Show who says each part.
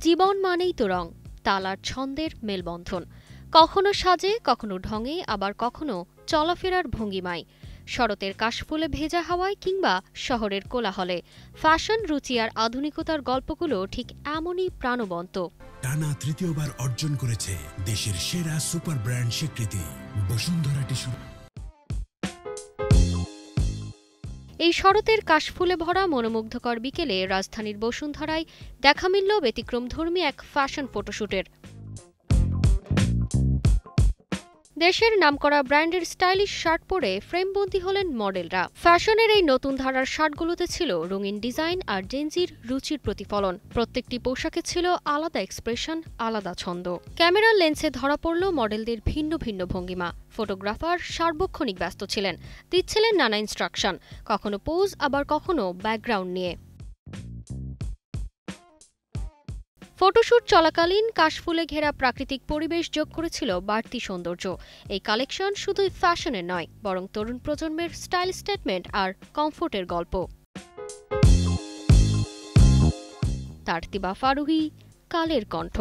Speaker 1: জীবন মানেই তো রং, তালার ছন্দের মেলবন্ধন। কখনো সাজে, কখনো ঢঙে, আবার কখনো চলাফেরার ভঙ্গিমায়। শরতের কাশফুলে ভেজা হাওয়ায় কিংবা শহরের কোলাহলে ফ্যাশন, রুচি আর আধুনিকতার গল্পগুলো ঠিক এমনই প্রাণবন্ত।
Speaker 2: টানা তৃতীয়বার অর্জন করেছে দেশের সেরা সুপার ব্র্যান্ড স্বীকৃতি বসুন্ধরা টিস্যু।
Speaker 1: এই শরতের কাশফুলে ভরা মনোমুগ্ধকর বিকেলে রাজধানীর বসুন্ধরায় দেখা মিলল ব্যতিক্রমধর্মী এক ফ্যাশন ফটোশুটের। দেশের নামকরা ব্র্যান্ডের স্টাইলিশ শার্ট পরে ফ্রেমবন্দী হলেন মডেলরা। ফ্যাশনের এই নতুন ধারার শার্টগুলোতে ছিল রঙিন ডিজাইন আর জেনজির রুচির প্রতিফলন। প্রত্যেকটি পোশাকে ছিল আলাদা এক্সপ্রেশন, আলাদা ছন্দ। ক্যামেরার লেন্সে ধরা পড়ল মডেলদের ভিন্ন ভিন্ন ভঙ্গিমা। ফটোগ্রাফার সার্বক্ষণিক ব্যস্ত ছিলেন, দিচ্ছিলেন নানা ইনস্ট্রাকশন, কখনো পোজ আবার কখনো ব্যাকগ্রাউন্ড নিয়ে। ফটোশুট চলাকালীন কাশফুলে ঘেরা প্রাকৃতিক পরিবেশ যোগ করেছিল বাড়তি সৌন্দর্য। এই কালেকশন শুধুই ফ্যাশনের নয়, বরং তরুণ প্রজন্মের স্টাইল স্টেটমেন্ট আর কমফোর্টের গল্প। তারতিবা ফারুহী, কালের কণ্ঠ।